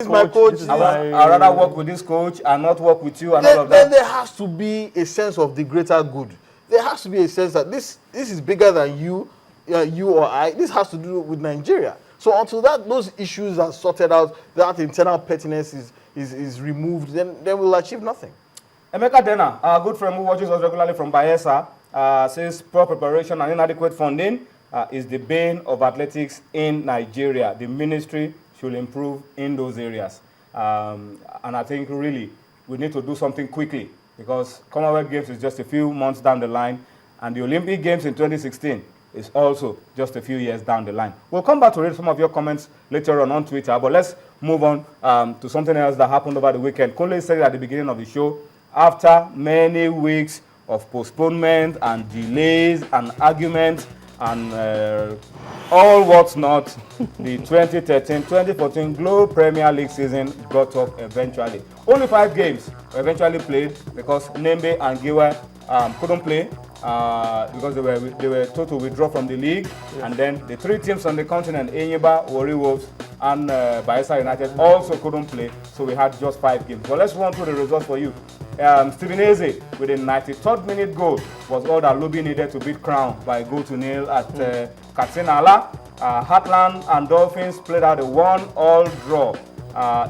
This is my coach. I'd rather work with this coach and not work with you and all of that. Then there has to be a sense of the greater good. There has to be a sense that this is bigger than you or I. This has to do with Nigeria. So until those issues are sorted out, that internal pettiness is removed, then we'll achieve nothing. Emeka Dena, our good friend who watches us regularly from Bayelsa, says poor preparation and inadequate funding is the bane of athletics in Nigeria. The ministry should improve in those areas. And I think really we need to do something quickly because Commonwealth Games is just a few months down the line and the Olympic Games in 2016 is also just a few years down the line. We'll come back to read some of your comments later on Twitter, but let's move on to something else that happened over the weekend. Kunle said at the beginning of the show, after many weeks of postponement and delays and arguments and all what's not, the 2013-2014 Globe Premier League season got off eventually. Only 5 games were eventually played because Nembe and Giwa couldn't play because they were told to withdraw from the league. Yeah. And then the 3 teams on the continent, Enyimba, Warri Wolves, and Bayelsa United also couldn't play. So we had just 5 games. But let's run through the results for you. Steven Eze with a 93rd minute goal was all that Lubi needed to beat Crown by 2-0 at Katsina. Heartland and Dolphins played out a 1-1 draw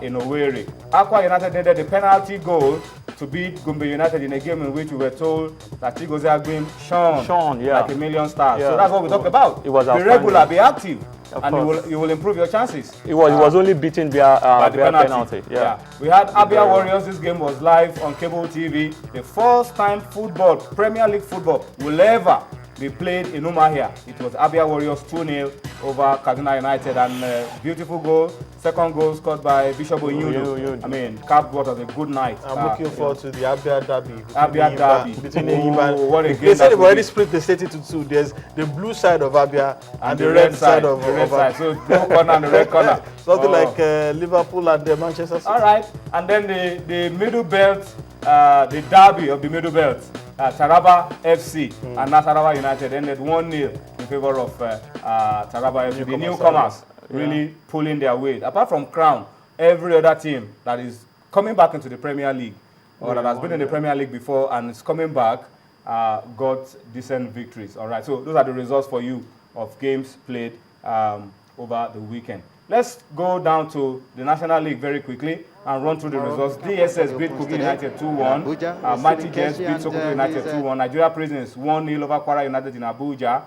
in Owerri. Aqua United needed a penalty goal to beat Gombe United in a game in which we were told that Chigozie Agbim shone like a million stars. Yeah. So that's what we talk about. It was be regular, be active, and you will improve your chances. It was only beaten via penalty. Yeah. We had Abia Warriors. This game was live on cable TV. The first time football, Premier League football, will ever be played in Umahia. It was Abia Warriors 2-0 over Kaduna United, and beautiful goal. Second goal scored by Bishop Oyundo. I mean, capped what was a good night. I'm looking forward to the Abia Derby. Abia Derby. Between what a game. They said they've already split the state into 2. There's the blue side of Abia and the red side of Abia. So blue corner and the red corner. Something like Liverpool and Manchester City. All right. And then the middle belt, the derby of the middle belt. Taraba FC and Nasarawa United ended 1-0 in favor of Taraba FC. The newcomers really pulling their weight. Apart from Crown, every other team that is coming back into the Premier League or that has been in the Premier League before and is coming back got decent victories. All right, so those are the results for you of games played over the weekend. Let's go down to the National League very quickly and run through the results. DSS beat Kogi United 2-1. Mighty Jets beat Sokoto United 2-1. Nigeria Prisons 1-0 over Kwara United in Abuja.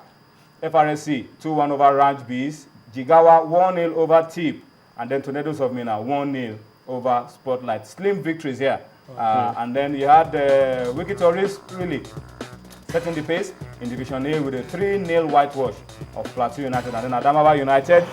FRSC 2-1 over Ranch Bees. Jigawa 1-0 over Tip. And then Tornadoes of Mina 1-0 over Spotlight. Slim victories here. And then you had Wiki Tourist really setting the pace in Division A with a 3-0 whitewash of Plateau United. And then Adamawa United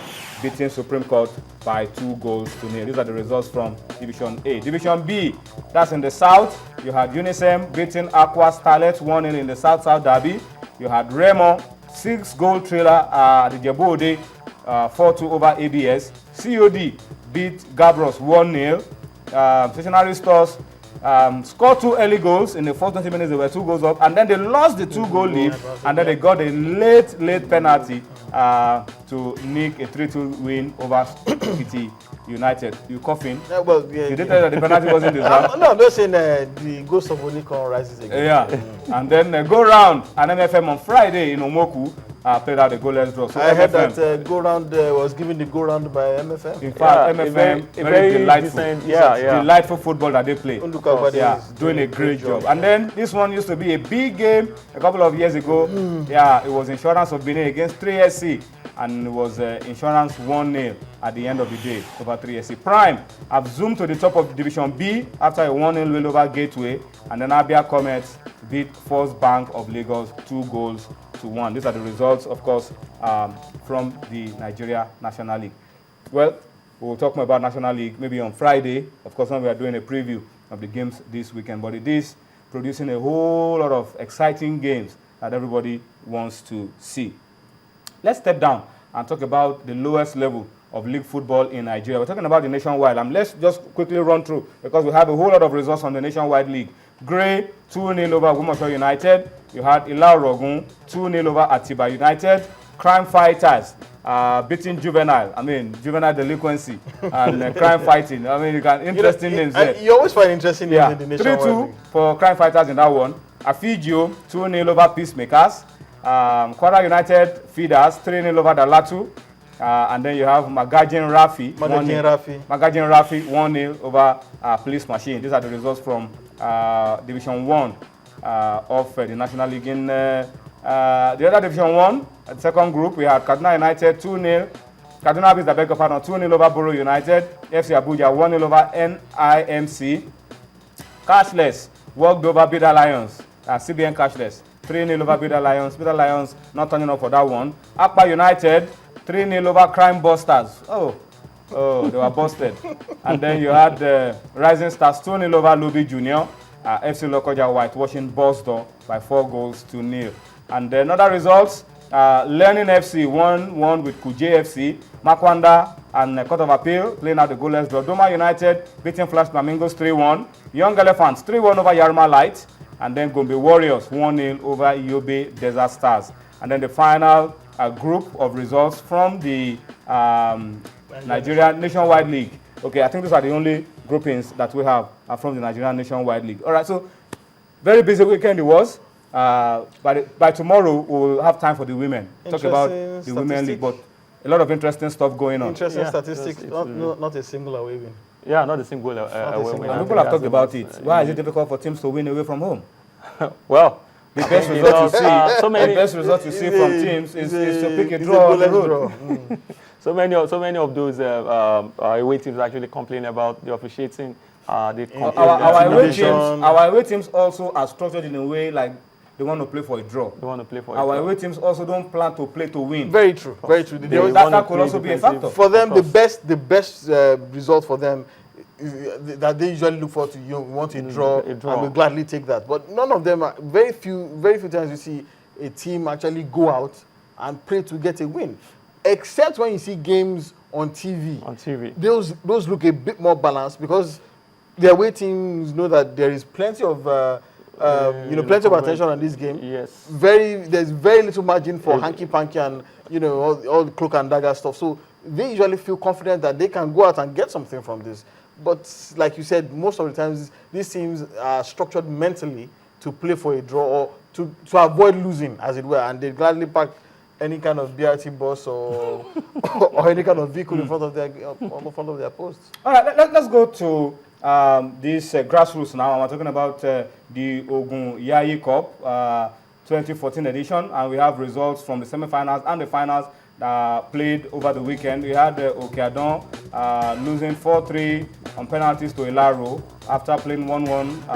beating Supreme Court by 2-0. These are the results from Division A. Division B, that's in the south. You had Unisem beating Aqua Starlet 1-0 in the South-South Derby. You had Remo 6-goal trailer at the Jebode 4-2 over ABS. COD beat Gabros 1-0. Stationary Stores scored 2 early goals in the first 20 minutes. They were 2 goals up, and then they lost the 2-goal lead, and then they got a late penalty to nick a 3-2 win over Kitty United. You coughing? Yeah, well, yeah, you did tell that the penalty wasn't deserved. No, I'm just saying the ghost of Onikon rises again. Yeah, and then go round and MFM on Friday in Omoku. Played out the goalless draw. So I heard that go round was given the go round by MFM. In fact, MFM very delightful, delightful football that they play. Doing a great job. And then this one used to be a big game a couple of years ago. Yeah, it was Insurance of Benin against 3SC, and it was Insurance 1-0 at the end of the day over 3SC. Prime have zoomed to the top of Division B after a 1-0 win over Gateway, and then Abia Comets beat First Bank of Lagos 2-1. These are the results, of course, from the Nigeria National League. Well, we'll talk more about National League maybe on Friday. Of course, when we are doing a preview of the games this weekend. But it is producing a whole lot of exciting games that everybody wants to see. Let's step down and talk about the lowest level of league football in Nigeria. We're talking about the nationwide. Let's just quickly run through because we have a whole lot of results on the nationwide league. Grey 2-0 over Ogbomoso United. You had Ila Orogun 2-0 over Atiba United. crime fighters beating juvenile. I mean, juvenile delinquency and crime fighting. I mean, you can interesting names there. You always find interesting names in the nationwide 3-2 league. for crime fighters in that one. Afigio 2-0 over Peacemakers. Kwara United Feeders 3-0 over Dalatu. And then you have Magajin Rafi 1-0 over Police Machine. These are the results from Division 1 of the National League. In the other Division 1, the second group, we had Kaduna United 2-0. Kaduna Bees, the beg of pardon, 2-0 over Borough United. FC Abuja 1-0 over NIMC. Cashless walked over Bida Lions. CBN Cashless 3-0 over Bida Lions. Bida Lions not turning up for that one. Akpa United 3-0 over Crime Busters. Oh, they were busted. And then you had the Rising Stars 2-0 over Luby Junior. FC Lokoja whitewashing Boston by 4-0. And then other results, Learning FC 1-1 with Kuje FC. Makwanda and Court of Appeal playing out the goalless draw. Doma United beating Flash Flamingos 3-1. Young Elephants 3-1 over Yarma Light. And then Gombe Warriors 1-0 over Yobe Desert Stars. And then the final group of results from the Nigerian Nationwide League. Okay, I think these are the only groupings that we have from the Nigerian Nationwide League. All right, so very busy weekend it was. By tomorrow, we'll have time for the women. Talk about the women league, but a lot of interesting stuff going on. Interesting statistics, not a single away win. Yeah, not a single away win. And people have talked about it. Why is it difficult for teams to win away from home? Well, the best result you see, the best result you see from teams is to pick a draw on the road. So many of those away teams actually complain about the officiating. Our away teams also are structured in a way like they want to play for a draw. Our away teams also don't plan to play to win. Very true. Very true. That could also be a factor. For them, the best result for them that they usually look forward to, you want a draw, and will gladly take that. But none of them are, very few times you see a team actually go out and pray to get a win. Except when you see games on TV. Those look a bit more balanced because the away teams know that there is plenty of plenty of attention on this game. Yes. There's very little margin for hanky-panky and all the cloak and dagger stuff. So they usually feel confident that they can go out and get something from this. But like you said, most of the times these teams are structured mentally to play for a draw or to avoid losing, as it were, and they gladly pack any kind of BRT bus or any kind of vehicle in front of their posts. All right, let's go to this grassroots now. I'm talking about the Ogun Yayi Cup 2014 edition, and we have results from the semi-finals and the finals played over the weekend. We had Okeadon losing 4-3 on penalties to Ilaro after playing 1-1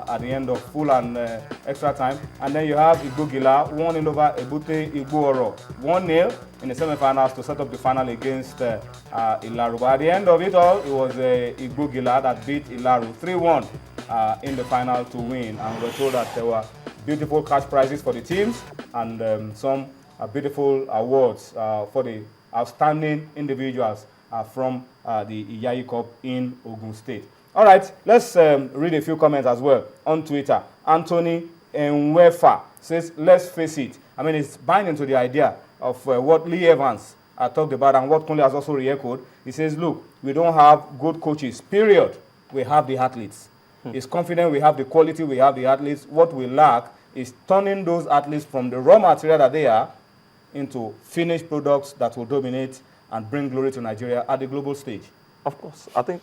at the end of full and extra time. And then you have Igbogila 1-0 over Ebute Igbooro, 1-0 in the semi-finals to set up the final against Ilaro. But at the end of it all, it was Igbogila that beat Ilaro 3-1 in the final to win. And we were told that there were beautiful cash prizes for the teams and some beautiful awards for the outstanding individuals from the Iyayi Cup in Ogun State. All right, let's read a few comments as well on Twitter. Anthony Nwefa says, let's face it. I mean, it's buying into the idea of what Lee Evans talked about and what Kunle has also re-echoed. He says, look, we don't have good coaches, period. We have the athletes. He's confident we have the quality, we have the athletes. What we lack is turning those athletes from the raw material that they are into finished products that will dominate and bring glory to Nigeria at the global stage. Of course. I think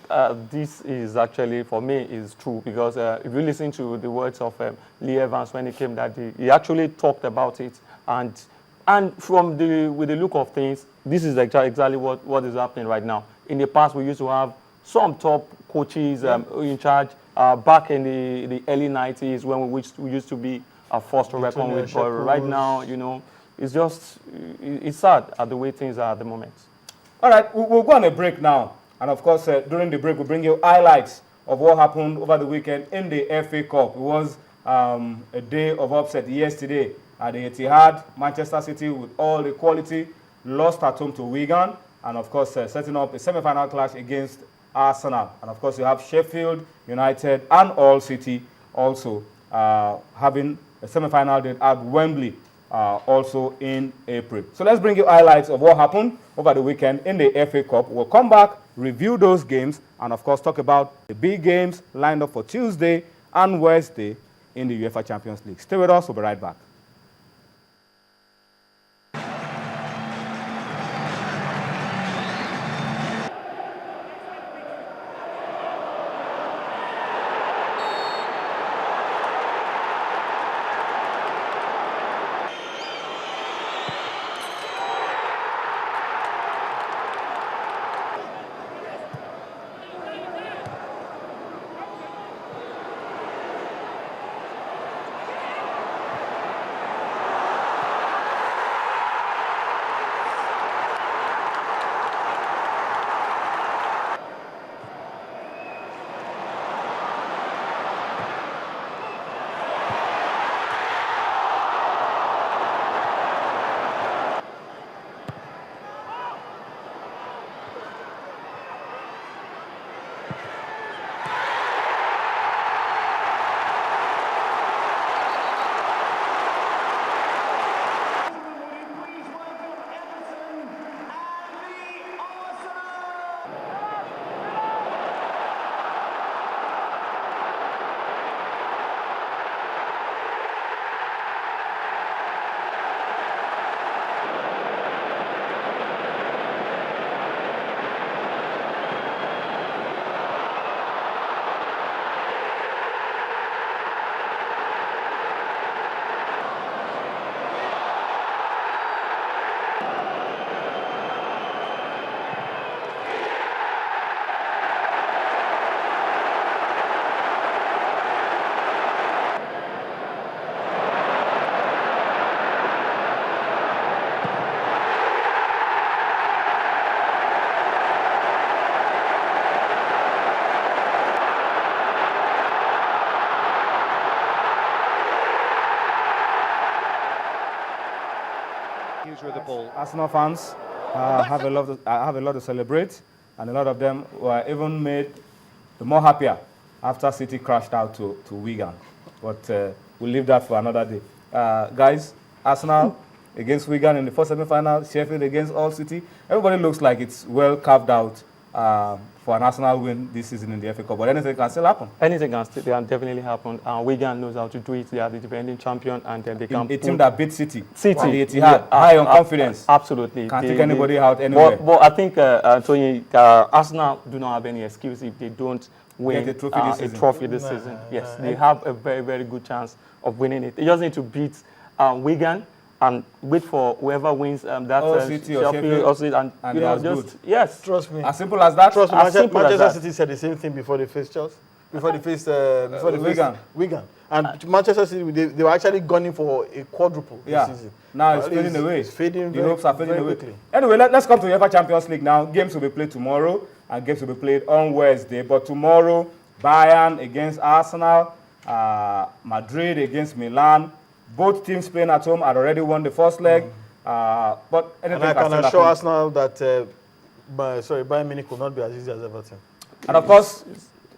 this is actually, for me, is true because if you listen to the words of Lee Evans when he came that day, he actually talked about it. And with the look of things, this is exactly what is happening right now. In the past, we used to have some top coaches in charge back in the early 90s when we used to be a force to reckon with. But right now, it's sad at the way things are at the moment. All right, we'll go on a break now. And of course, during the break, we'll bring you highlights of what happened over the weekend in the FA Cup. It was a day of upset yesterday at the Etihad. Manchester City, with all the quality, lost at home to Wigan. And of course, setting up a semi-final clash against Arsenal. And of course, you have Sheffield United and Hull City also having a semi-final at Wembley also in April. So let's bring you highlights of what happened over the weekend in the FA Cup. We'll come back, review those games, and of course talk about the big games lined up for Tuesday and Wednesday in the UEFA Champions League. Stay with us, we'll be right back. With the ball. Arsenal fans have a lot to celebrate, and a lot of them were even made more happier after City crashed out to Wigan. But we'll leave that for another day. Guys, Arsenal against Wigan in the first semi-final, Sheffield against Hull City. Everybody looks like it's well carved out for an Arsenal win this season in the FA Cup, but anything can still happen. Anything can definitely happen. Wigan knows how to do it. They are the defending champion, and then they can. A team that beat City. City. On the Etihad, high on confidence. Absolutely. Can't take anybody out anywhere. But I think, Tony, Arsenal do not have any excuse if they don't win a trophy this season. Yes, they have a very, very good chance of winning it. They just need to beat Wigan and wait for whoever wins that City or Sheffield, and you know, just yes. Trust me. As simple as that. Trust me. As simple as Manchester that. City said the same thing before they faced Chelsea. Before they faced Wigan. And Manchester City, they were actually gunning for a quadruple this season. Now it's fading away. It's fading the hopes are fading away. Quickly. Anyway, let's come to UEFA Champions League now. Games will be played tomorrow, and games will be played on Wednesday. But tomorrow, Bayern against Arsenal, Madrid against Milan. Both teams playing at home had already won the first leg. But anything and I can still assure happen. Arsenal that Bayern Munich will not be as easy as Everton. And of course,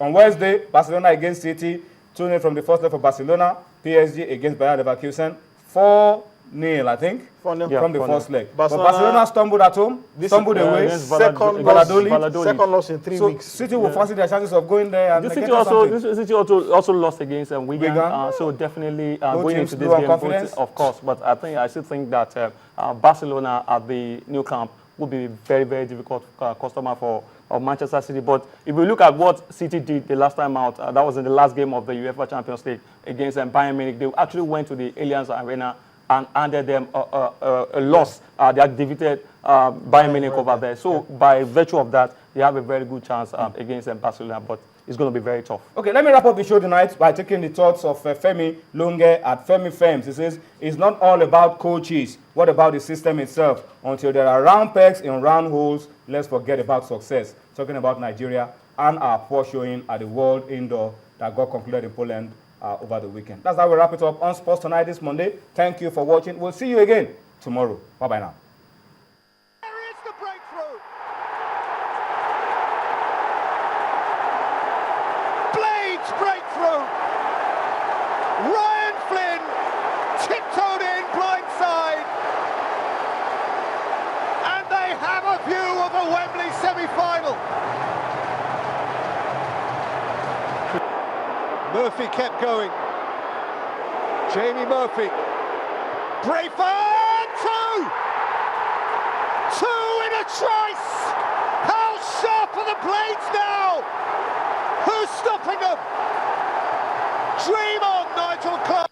on Wednesday, Barcelona against City, 2-0 from the first leg for Barcelona. PSG against Bayer Leverkusen, 4-0, I think, 4-0 from the first leg. Barcelona, but Barcelona stumbled at home, stumbled away. Second loss in 3 weeks. City will fancy their chances of going there and This City something. also lost against Wigan, so definitely going into this game, of course. But I still think that Barcelona at the new camp will be a very, very difficult customer for Manchester City. But if we look at what City did the last time out, that was in the last game of the UEFA Champions League against Bayern Munich. They actually went to the Allianz Arena and handed them a loss. They had defeated Bayern Munich over there. So by virtue of that, they have a very good chance against Barcelona. But it's going to be very tough. Okay, let me wrap up the show tonight by taking the thoughts of Femi Longe at Femi Fems. He says, it's not all about coaches. What about the system itself? Until there are round pegs in round holes, let's forget about success. Talking about Nigeria and our poor showing at the World Indoor that got concluded in Poland over the weekend. That's how we wrap it up on Sports Tonight this Monday. Thank you for watching. We'll see you again tomorrow. Bye-bye now. There is the breakthrough. Blades breakthrough. Ryan Flynn tiptoed in blindside. Murphy kept going. Jamie Murphy. Brayford, two! Two in a trice! How sharp are the blades now? Who's stopping them? Dream on, Nigel Clark!